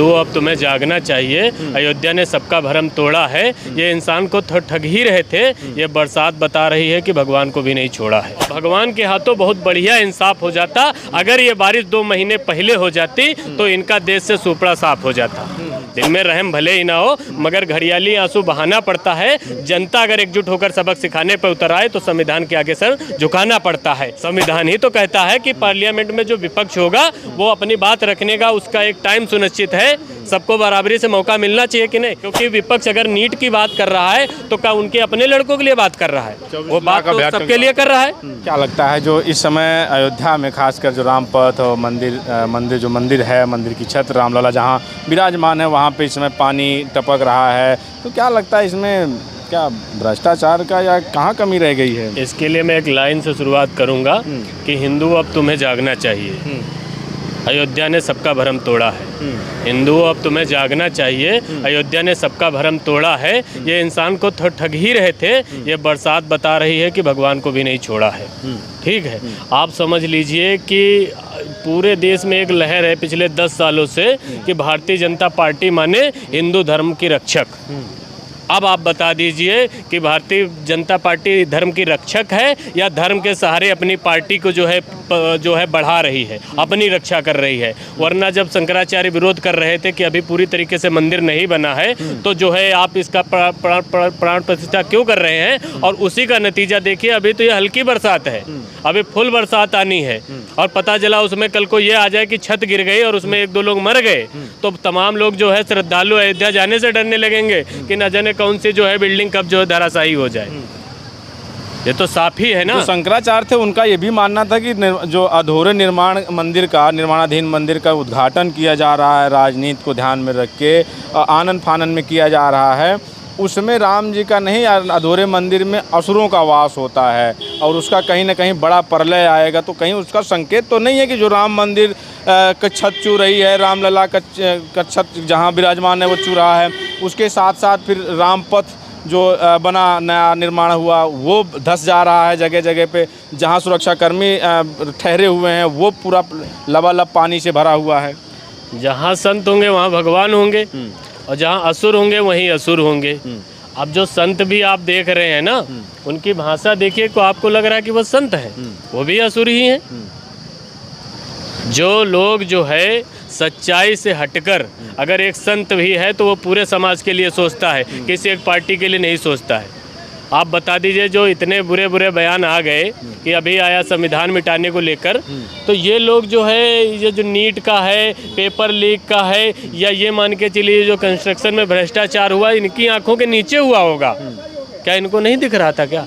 हिंदुओं अब तुम्हें जागना चाहिए, अयोध्या ने सबका भरम तोड़ा है। ये इंसान को ठग ही रहे थे, ये बरसात बता रही है कि भगवान को भी नहीं छोड़ा है। भगवान के हाथों बहुत बढ़िया इंसाफ हो जाता। अगर ये बारिश 2 महीने पहले हो जाती तो इनका देश से सुपड़ा साफ हो जाता। दिन में रहम भले ही ना हो, मगर घड़ियाली आंसू बहाना पड़ता है। जनता अगर एकजुट होकर सबक सिखाने पर उतर आए तो संविधान के आगे सर झुकाना पड़ता है। संविधान ही तो कहता है कि पार्लियामेंट में जो विपक्ष होगा वो अपनी बात रखने का उसका एक टाइम सुनिश्चित है। सबको बराबरी से मौका मिलना चाहिए कि नहीं, क्योंकि विपक्ष अगर नीट की बात कर रहा है तो क्या उनके अपने लड़कों के लिए बात कर रहा है? वो बात तो सबके लिए कर रहा है। क्या लगता है जो इस समय अयोध्या में खासकर जो रामपथ और मंदिर है, मंदिर की छत रामलला जहाँ विराजमान है, वहाँ पे इस समय पानी टपक रहा है, तो क्या लगता है इसमें क्या भ्रष्टाचार का या कहाँ कमी रह गई है? इसके लिए मैं एक लाइन से शुरुआत करूँगा कि हिंदू अब तुम्हें जागना चाहिए, अयोध्या ने सबका भरम तोड़ा है। हिंदुओं अब तुम्हें जागना चाहिए, अयोध्या ने सबका भरम तोड़ा है। ये इंसान को ठग ही रहे थे, ये बरसात बता रही है कि भगवान को भी नहीं छोड़ा है। ठीक है, आप समझ लीजिए कि पूरे देश में एक लहर है पिछले 10 सालों से कि भारतीय जनता पार्टी माने हिंदू धर्म की रक्षक। अब आप बता दीजिए कि भारतीय जनता पार्टी धर्म की रक्षक है या धर्म के सहारे अपनी पार्टी को जो है बढ़ा रही है, अपनी रक्षा कर रही है। वरना जब शंकराचार्य विरोध कर रहे थे कि अभी पूरी तरीके से मंदिर नहीं बना है तो जो है आप इसका प्राण प्रतिष्ठा क्यों कर रहे हैं? और उसी का नतीजा देखिए, अभी तो ये हल्की बरसात है, अभी फुल बरसात आनी है और पता चला उसमें कल को ये आ जाए कि छत गिर गई और उसमें 1-2 लोग मर गए तो तमाम लोग जो है श्रद्धालु अयोध्या जाने से डरने लगेंगे कि न जाने कौन सी जो है बिल्डिंग कब जो है धराशायी हो जाए। ये तो साफ ही है ना। जो शंकराचार्य थे उनका ये भी मानना था कि जो अधूरे निर्माणाधीन मंदिर का उद्घाटन किया जा रहा है, राजनीति को ध्यान में रख के आनन फानन में किया जा रहा है, उसमें राम जी का नहीं, अधूरे मंदिर में असुरों का वास होता है और उसका कहीं ना कहीं बड़ा प्रलय आएगा। तो कहीं उसका संकेत तो नहीं है कि जो राम मंदिर का छत चू रही है, रामलला का छत जहाँ विराजमान है वो चू रहा है, उसके साथ साथ फिर रामपथ जो बना नया निर्माण हुआ वो धंस जा रहा है जगह जगह पे। जहाँ सुरक्षाकर्मी ठहरे हुए हैं वो पूरा लबालब पानी से भरा हुआ है। जहाँ संत होंगे वहाँ भगवान होंगे और जहाँ असुर होंगे वहीं असुर होंगे। अब जो संत भी आप देख रहे हैं ना, उनकी भाषा देखिए तो आपको लग रहा है कि वो संत है, वो भी असुर ही हैं। जो लोग जो है सच्चाई से हटकर अगर एक संत भी है तो वो पूरे समाज के लिए सोचता है, किसी एक पार्टी के लिए नहीं सोचता है। आप बता दीजिए जो इतने बुरे बयान आ गए कि अभी आया संविधान मिटाने को लेकर, तो ये लोग जो है ये जो नीट का है, पेपर लीक का है, या ये मान के चलिए जो कंस्ट्रक्शन में भ्रष्टाचार हुआ, इनकी आंखों के नीचे हुआ होगा। क्या इनको नहीं दिख रहा था क्या?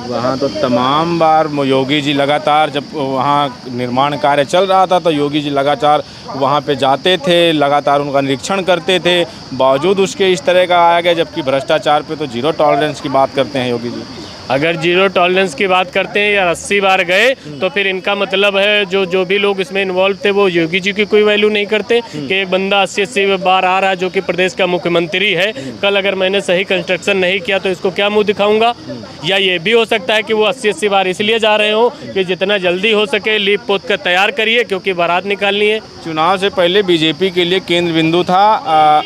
वहाँ तो तमाम बार योगी जी लगातार, जब वहाँ निर्माण कार्य चल रहा था तो योगी जी लगातार वहाँ पे जाते थे, लगातार उनका निरीक्षण करते थे, बावजूद उसके इस तरह का आया गया। जबकि भ्रष्टाचार पे तो 0 टॉलरेंस की बात करते हैं योगी जी। अगर 0 टॉलरेंस की बात करते हैं या 80 बार गए तो फिर इनका मतलब है जो भी लोग इसमें इन्वॉल्व थे वो योगी जी की कोई वैल्यू नहीं करते कि एक बंदा 80 बार आ रहा है जो कि प्रदेश का मुख्यमंत्री है, कल अगर मैंने सही कंस्ट्रक्शन नहीं किया तो इसको क्या मुंह दिखाऊंगा? या ये भी हो सकता है कि वो 80 बार इसलिए जा रहे हो कि जितना जल्दी हो सके लीप पोत कर तैयार करिए क्योंकि बारात निकालनी है। चुनाव से पहले बीजेपी के लिए केंद्र बिंदु था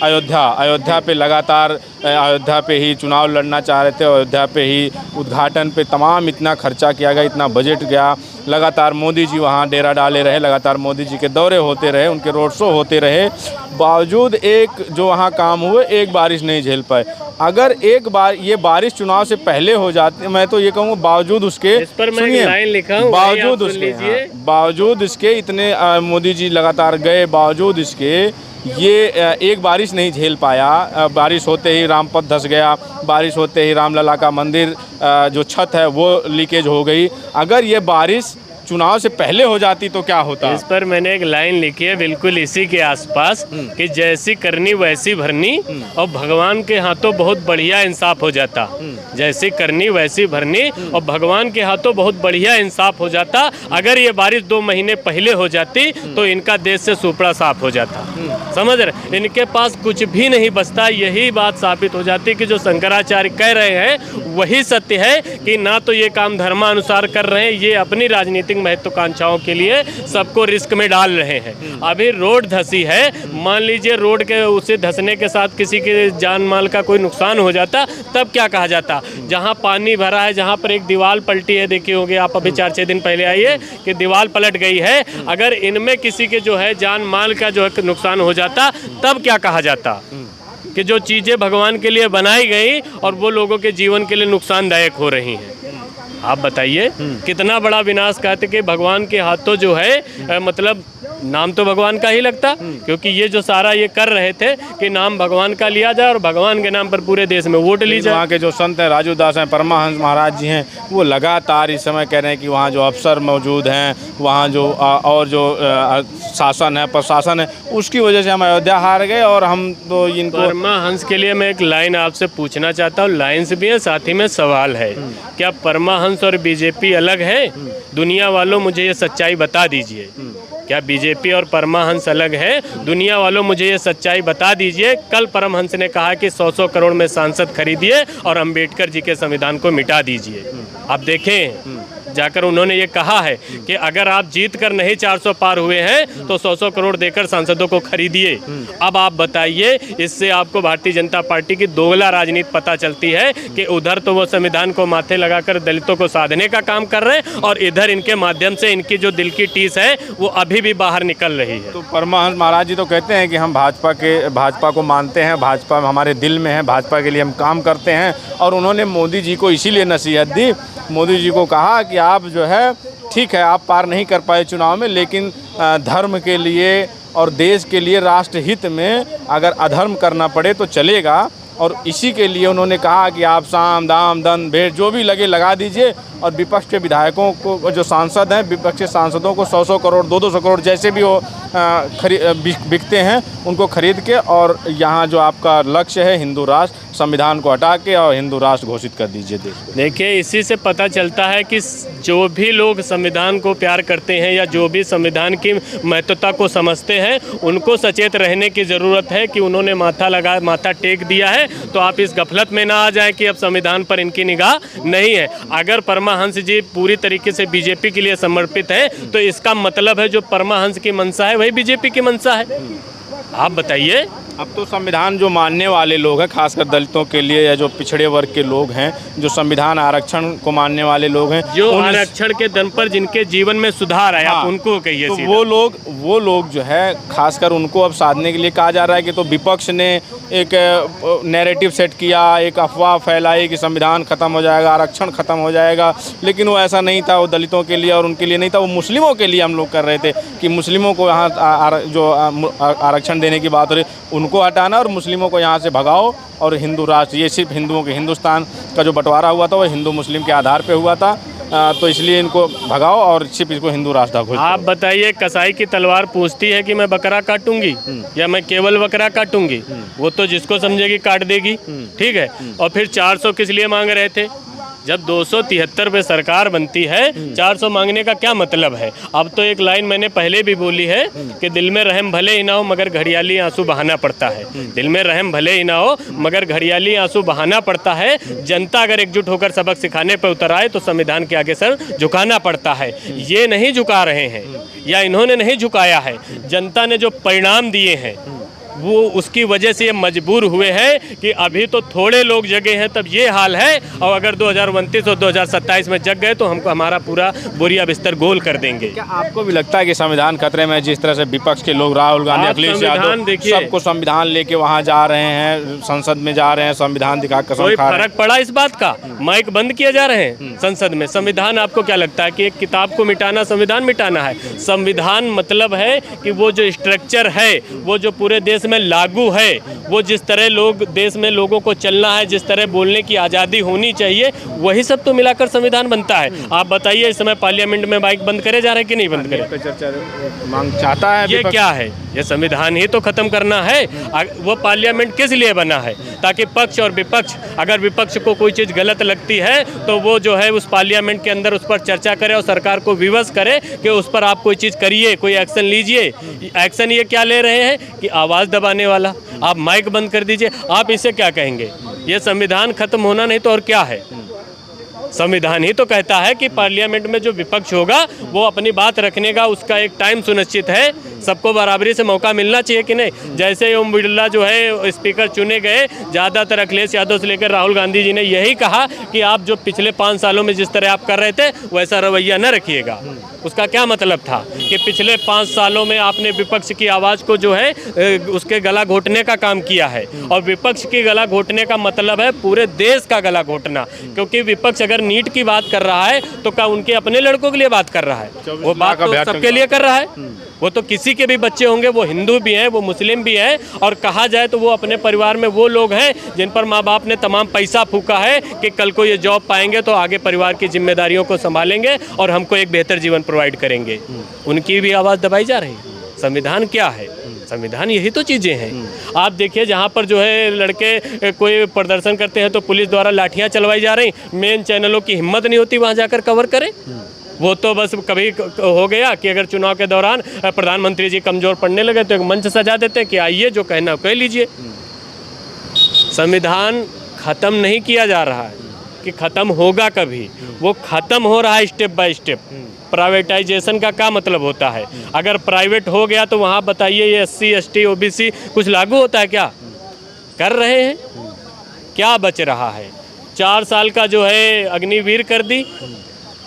अयोध्या पे, लगातार अयोध्या पे ही चुनाव लड़ना चाह रहे थे, अयोध्या पे ही उद्घाटन पे तमाम इतना खर्चा किया गया, इतना बजट गया, लगातार मोदी जी वहाँ डेरा डाले रहे, लगातार मोदी जी के दौरे होते रहे, उनके रोड शो होते रहे, बावजूद एक जो वहाँ काम हुए एक बारिश नहीं झेल पाए। अगर एक बार ये बारिश चुनाव से पहले हो जाती, मैं तो ये कहूँगा बावजूद उसके, इस पर मैं लाइन लिखा हूं, बावजूद इसके इतने मोदी जी लगातार गए, बावजूद इसके ये एक बारिश नहीं झेल पाया। बारिश होते ही रामपथ धंस गया, बारिश होते ही रामलला का मंदिर जो छत है वो लीकेज हो गई। अगर ये बारिश चुनाव से पहले हो जाती तो क्या होता? इस पर मैंने एक लाइन लिखी है बिल्कुल इसी के आसपास कि जैसी करनी वैसी भरनी और भगवान के हाथों बहुत बढ़िया इंसाफ हो जाता। जैसी करनी वैसी भरनी और भगवान के हाथों बहुत बढ़िया इंसाफ हो जाता। अगर ये बारिश 2 महीने पहले हो जाती तो इनका देश से सुपड़ा साफ हो जाता। समझ रहे, इनके पास कुछ भी नहीं बचता। यही बात साबित हो जाती कि जो शंकराचार्य कह रहे हैं वही सत्य है कि ना तो ये काम धर्मानुसार कर रहे हैं, ये अपनी राजनीतिक राजनीतिक महत्वाकांक्षाओं के लिए सबको रिस्क में डाल रहे हैं। अभी रोड धसी है, मान लीजिए रोड के उसे धसने के साथ किसी के जान माल का कोई नुकसान हो जाता, तब क्या कहा जाता। जहां पानी भरा है, जहां पर एक दीवार पलटी है, देखिए होंगे आप, अभी 4-6 दिन पहले आइए कि दीवार पलट गई है, अगर इनमें किसी के जो है जान माल का जो है नुकसान हो जाता, तब क्या कहा जाता कि जो चीज़ें भगवान के लिए बनाई गई और वो लोगों के जीवन के लिए नुकसानदायक हो रही हैं। आप बताइए कितना बड़ा विनाश कहते कि भगवान के हाथों जो है मतलब नाम तो भगवान का ही लगता, क्योंकि ये जो सारा ये कर रहे थे कि नाम भगवान का लिया जाए और भगवान के नाम पर पूरे देश में वोट ली जाए। वहाँ के जो संत हैं, राजू दास हैं, परमाहंस महाराज जी हैं, वो लगातार इस समय कह रहे हैं कि वहाँ जो अफसर मौजूद हैं, वहाँ जो और जो शासन है, प्रशासन है, उसकी वजह से हम अयोध्या हार गए और हम तो इनको। परमाहंस के लिए मैं एक लाइन आपसे पूछना चाहता हूँ, लाइन्स भी है साथ ही में सवाल है, क्या परमाहंस और बीजेपी अलग है? दुनिया वालों मुझे ये सच्चाई बता दीजिए, क्या बीजेपी और परमाहंस अलग है? दुनिया वालों मुझे ये सच्चाई बता दीजिए। कल परमहंस ने कहा कि 100-100 करोड़ में सांसद खरीदिए और अंबेडकर जी के संविधान को मिटा दीजिए। आप देखें जाकर उन्होंने ये कहा है कि अगर आप जीत कर नहीं 400 पार हुए हैं तो 100-100 करोड़ देकर सांसदों को खरीदिए। अब आप बताइए, इससे आपको भारतीय जनता पार्टी की दोगला राजनीति पता चलती है कि उधर तो वो संविधान को माथे लगाकर दलितों को साधने का काम कर रहे हैं और इधर इनके माध्यम से इनकी जो दिल की टीस है वो अभी भी बाहर निकल रही है। तो परमाहंस महाराज जी तो कहते हैं कि हम भाजपा को मानते हैं, भाजपा हमारे दिल में है, भाजपा के लिए हम काम करते हैं। और उन्होंने मोदी जी को इसीलिए नसीहत दी, मोदी जी को कहा कि आप जो है ठीक है, आप पार नहीं कर पाए चुनाव में, लेकिन धर्म के लिए और देश के लिए, राष्ट्र हित में अगर अधर्म करना पड़े तो चलेगा। और इसी के लिए उन्होंने कहा कि आप साम दाम दंड भेंट जो भी लगे लगा दीजिए और विपक्ष के विधायकों को, जो सांसद हैं, विपक्ष के सांसदों को 100-100 करोड़ 200-200 करोड़ जैसे भी वो बिकते हैं उनको खरीद के, और यहाँ जो आपका लक्ष्य है हिंदू राष्ट्र, संविधान को हटा के और हिंदू राष्ट्र घोषित कर दीजिए देश को। देखिए, इसी से पता चलता है कि जो भी लोग संविधान को प्यार करते हैं या जो भी संविधान की महत्वता को समझते हैं, उनको सचेत रहने की ज़रूरत है कि उन्होंने माथा टेक दिया है तो आप इस गफलत में ना आ जाए कि अब संविधान पर इनकी निगाह नहीं है। अगर परमाहंस जी पूरी तरीके से बीजेपी के लिए समर्पित है तो इसका मतलब है जो परमाहंस की मंशा है वही बीजेपी की मंशा है। आप बताइए। अब तो संविधान जो मानने वाले लोग हैं, खासकर दलितों के लिए या जो पिछड़े वर्ग के लोग हैं, जो संविधान आरक्षण को मानने वाले लोग हैं, जो आरक्षण के दम पर जिनके जीवन में सुधार है, आप उनको कहिए। तो वो लोग जो है खासकर उनको अब साधने के लिए कहा जा रहा है कि तो विपक्ष ने एक नैरेटिव सेट किया, एक अफवाह फैलाई कि संविधान खत्म हो जाएगा, आरक्षण खत्म हो जाएगा, लेकिन वो ऐसा नहीं था। वो दलितों के लिए और उनके लिए नहीं था, वो मुस्लिमों के लिए हम लोग कर रहे थे कि मुस्लिमों को यहाँ जो आरक्षण देने की बात हो रही, उनको हटाना और मुस्लिमों को यहाँ से भगाओ और हिंदू राष्ट्र, ये सिर्फ हिंदुओं के, हिंदुस्तान का जो बंटवारा हुआ था वो हिंदू मुस्लिम के आधार पे हुआ था, तो इसलिए इनको भगाओ और सिर्फ इसको हिंदू राष्ट्र घोषित। आप बताइए, कसाई की तलवार पूछती है कि मैं बकरा काटूंगी या मैं केवल बकरा काटूंगी? वो तो जिसको समझेगी काट देगी, ठीक है। और फिर 400 किस लिए मांग रहे थे? जब 273 पे सरकार बनती है, 400 मांगने का क्या मतलब है? अब तो एक लाइन मैंने पहले भी बोली है कि दिल में रहम भले ही ना हो मगर घड़ियाली आंसू बहाना पड़ता है। दिल में रहम भले ही ना हो मगर घड़ियाली आंसू बहाना पड़ता है। जनता अगर एकजुट होकर सबक सिखाने पर उतर आए तो संविधान के आगे सर झुकाना पड़ता है। ये नहीं झुका रहे हैं या इन्होंने नहीं झुकाया है, जनता ने जो परिणाम दिए हैं वो उसकी वजह से ये मजबूर हुए हैं कि अभी तो थोड़े लोग जगे हैं तब ये हाल है, और अगर 2029 और 2027 में जग गए तो हमको हमारा पूरा बोरिया बिस्तर गोल कर देंगे। क्या आपको भी लगता है कि संविधान खतरे में, जिस तरह से विपक्ष के लोग राहुल गांधी, अखिलेश यादव सबको संविधान लेके वहाँ जा रहे हैं, संसद में जा रहे हैं, संविधान दिखा कसम खा रहे हैं? कोई फर्क पड़ा इस बात का? माइक बंद किए जा रहे हैं संसद में। संविधान आपको क्या लगता है कि एक किताब को मिटाना संविधान मिटाना है? संविधान मतलब है कि वो जो स्ट्रक्चर है, वो जो पूरे देश में लागू है, वो जिस तरह लोग देश में लोगों को चलना है, जिस तरह बोलने की आज़ादी होनी चाहिए, वही सब तो मिलाकर संविधान बनता है। आप बताइए, इस समय पार्लियामेंट में माइक बंद करे जा रहे हैं कि नहीं बंद करे? चर्चा मांग चाहता है ये क्या है? ये संविधान ही तो खत्म करना है। वो पार्लियामेंट किस लिए बना है? ताकि पक्ष और विपक्ष, अगर विपक्ष को कोई चीज़ गलत लगती है तो वो जो है उस पार्लियामेंट के अंदर उस पर चर्चा करे और सरकार को विवश करे कि उस पर आप कोई चीज़ करिए, कोई एक्शन लीजिए। एक्शन ये क्या ले रहे हैं कि आवाज़ दबाने वाला। आप माइक बंद कर दीजिए, आप इसे क्या कहेंगे? ये संविधान खत्म होना नहीं तो और क्या है? संविधान ही तो कहता है कि पार्लियामेंट में जो विपक्ष होगा वो अपनी बात रखने का उसका एक टाइम सुनिश्चित है, सबको बराबरी से मौका मिलना चाहिए कि नहीं। जैसे ओम बिरला जो है स्पीकर चुने गए, ज़्यादातर अखिलेश यादव से लेकर राहुल गांधी जी ने यही कहा कि आप जो पिछले 5 सालों में जिस तरह आप कर रहे थे वैसा रवैया न रखिएगा। उसका क्या मतलब था कि पिछले 5 सालों में आपने विपक्ष की आवाज़ को जो है उसके गला घोटने का काम किया है, और विपक्ष की गला घोटने का मतलब है पूरे देश का गला घोटना, क्योंकि विपक्ष अगर नीट की बात कर रहा है तो क्या उनके अपने लड़कों के लिए बात कर रहा है? वो बात तो सबके लिए कर रहा है। वो तो किसी के भी बच्चे होंगे, वो हिंदू भी हैं, वो मुस्लिम भी हैं, और कहा जाए तो वो अपने परिवार में वो लोग हैं जिन पर माँ बाप ने तमाम पैसा फूका है कि कल को ये जॉब पाएंगे तो आगे परिवार की जिम्मेदारियों को संभालेंगे और हमको एक बेहतर जीवन प्रोवाइड करेंगे। उनकी भी आवाज़ दबाई जा रही है। संविधान क्या है? संविधान यही तो चीज़ें हैं। आप देखिए जहाँ पर जो है लड़के कोई प्रदर्शन करते हैं तो पुलिस द्वारा लाठियाँ चलवाई जा रही, मेन चैनलों की हिम्मत नहीं होती वहाँ जाकर कवर करें। वो तो बस कभी हो गया कि अगर चुनाव के दौरान प्रधानमंत्री जी कमज़ोर पड़ने लगे तो एक मंच सजा देते हैं कि आइए जो कहना कह लीजिए। संविधान ख़त्म नहीं किया जा रहा है कि ख़त्म होगा कभी, वो ख़त्म हो रहा है स्टेप बाय स्टेप। प्राइवेटाइजेशन का क्या मतलब होता है? अगर प्राइवेट हो गया तो वहाँ बताइए ये SC ST OBC कुछ लागू होता है क्या? कर रहे हैं? क्या बच रहा है? 4 साल का जो है अग्निवीर कर दी,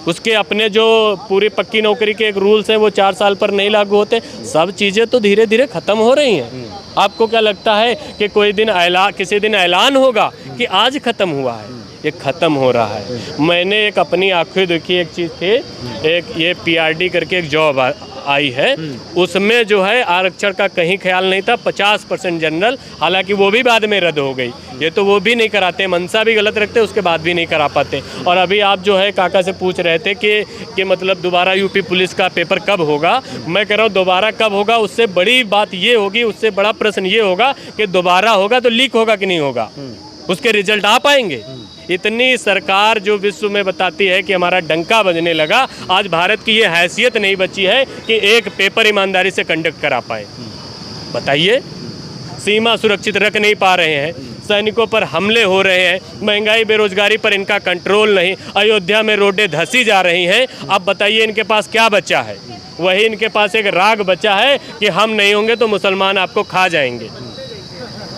उसके अपने जो पूरी पक्की नौकरी के एक रूल्स हैं वो 4 साल पर नहीं लागू होते। सब चीज़ें तो धीरे धीरे ख़त्म हो रही हैं। आपको क्या लगता है कि कोई दिन किसी दिन ऐलान होगा कि आज ख़त्म हुआ है? ये ख़त्म हो रहा है। मैंने एक अपनी आँखें देखी एक चीज़ थी, एक ये PRD करके एक जॉब आई है, उसमें जो है आरक्षण का कहीं ख्याल नहीं था। 50% जनरल, हालांकि वो भी बाद में रद्द हो गई। ये तो वो भी नहीं कराते, मनसा भी गलत रखते, उसके बाद भी नहीं करा पाते। और अभी आप जो है काका से पूछ रहे थे कि मतलब दोबारा यूपी पुलिस का पेपर कब होगा। मैं कह रहा हूँ दोबारा कब होगा उससे बड़ी बात ये होगी, उससे बड़ा प्रश्न ये होगा कि दोबारा होगा तो लीक होगा कि नहीं होगा, उसके रिजल्ट आ पाएंगे। इतनी सरकार जो विश्व में बताती है कि हमारा डंका बजने लगा, आज भारत की ये हैसियत नहीं बची है कि एक पेपर ईमानदारी से कंडक्ट करा पाए। बताइए, सीमा सुरक्षित रख नहीं पा रहे हैं, सैनिकों पर हमले हो रहे हैं, महंगाई बेरोजगारी पर इनका कंट्रोल नहीं, अयोध्या में रोडें धंसी जा रही हैं। अब बताइए इनके पास क्या बचा है? वही इनके पास एक राग बचा है कि हम नहीं होंगे तो मुसलमान आपको खा जाएंगे।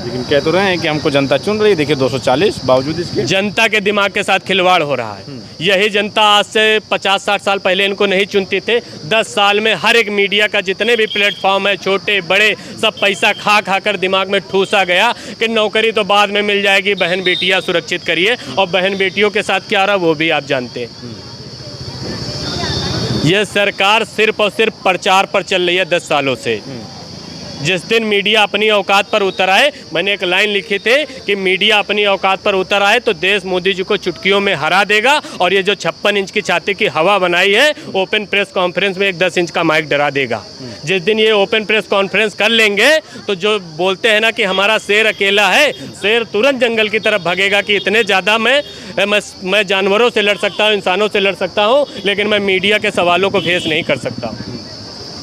लेकिन कह तो रहे हैं कि हमको जनता चुन रही है। देखिए 240 बावजूद इसके जनता के दिमाग के साथ खिलवाड़ हो रहा है। यही जनता आज से 50-60 साल पहले इनको नहीं चुनती थे। 10 साल में हर एक मीडिया का जितने भी प्लेटफॉर्म है, छोटे बड़े, सब पैसा खा खा कर दिमाग में ठूसा गया कि नौकरी तो बाद में मिल जाएगी, बहन बेटियां सुरक्षित करिए। और बहन बेटियों के साथ क्या रहा वो भी आप जानते हैं। यह सरकार सिर्फ और सिर्फ प्रचार पर चल रही है 10 सालों से। जिस दिन मीडिया अपनी औकात पर उतर आए, मैंने एक लाइन लिखी थी कि मीडिया अपनी औकात पर उतर आए तो देश मोदी जी को चुटकियों में हरा देगा। और ये जो 56 इंच की छाती की हवा बनाई है, ओपन प्रेस कॉन्फ्रेंस में एक 10 इंच का माइक डरा देगा। जिस दिन ये ओपन प्रेस कॉन्फ्रेंस कर लेंगे तो जो बोलते हैं ना कि हमारा शेर अकेला है, शेर तुरंत जंगल की तरफ भागेगा कि इतने ज़्यादा मैं जानवरों से लड़ सकता हूँ, इंसानों से लड़ सकता हूँ, लेकिन मैं मीडिया के सवालों को फेस नहीं कर सकता।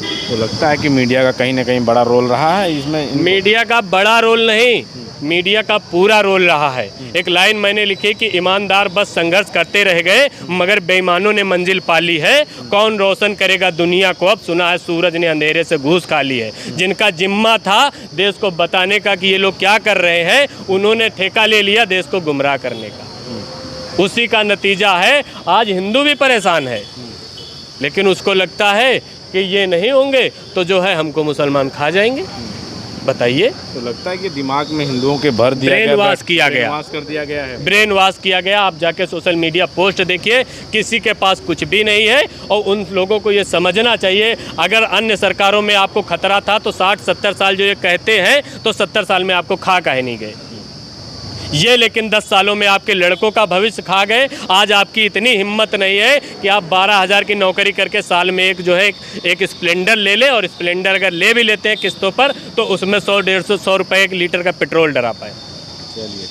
तो लगता है कि मीडिया का कहीं ना कहीं बड़ा रोल रहा है इसमें। मीडिया का बड़ा रोल नहीं, मीडिया का पूरा रोल रहा है। एक लाइन मैंने लिखी कि ईमानदार बस संघर्ष करते रह गए मगर बेईमानों ने मंजिल पा ली है। कौन रोशन करेगा दुनिया को, अब सुना है सूरज ने अंधेरे से घूस खा ली है। जिनका जिम्मा था देश को बताने का कि ये लोग क्या कर रहे हैं, उन्होंने ठेका ले लिया देश को गुमराह करने का। उसी का नतीजा है आज हिंदू भी परेशान है, लेकिन उसको लगता है कि ये नहीं होंगे तो जो है हमको मुसलमान खा जाएंगे। बताइए, तो लगता है कि दिमाग में हिंदुओं के भर दिया गया, ब्रेन वॉश किया गया, कर दिया गया है, ब्रेन वॉश किया गया। आप जाके सोशल मीडिया पोस्ट देखिए, किसी के पास कुछ भी नहीं है। और उन लोगों को ये समझना चाहिए, अगर अन्य सरकारों में आपको खतरा था तो 60-70 साल जो ये कहते हैं तो 70 साल में आपको खा काहे नहीं गए ये। लेकिन 10 सालों में आपके लड़कों का भविष्य खा गए। आज आपकी इतनी हिम्मत नहीं है कि आप 12,000 की नौकरी करके साल में एक जो है एक स्प्लेंडर ले लें, और स्प्लेंडर अगर ले भी लेते हैं किस्तों पर तो उसमें 100-150 100 रुपये 1 लीटर का पेट्रोल डरा पाए। चलिए।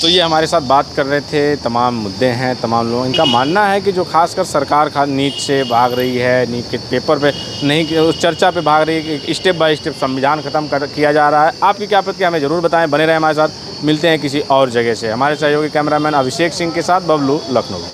तो ये हमारे साथ बात कर रहे थे, तमाम मुद्दे हैं, तमाम लोग, इनका मानना है कि जो खासकर सरकार नीट से भाग रही है, नीट के पेपर पे नहीं, उस चर्चा पे भाग रही है, स्टेप बाय स्टेप संविधान ख़त्म किया जा रहा है। आपकी क्या प्रतिक्रिया हमें ज़रूर बताएं, बने रहें हमारे साथ। मिलते हैं किसी और जगह से। हमारे सहयोगी कैमरामैन अभिषेक सिंह के साथ बबलू, लखनऊ।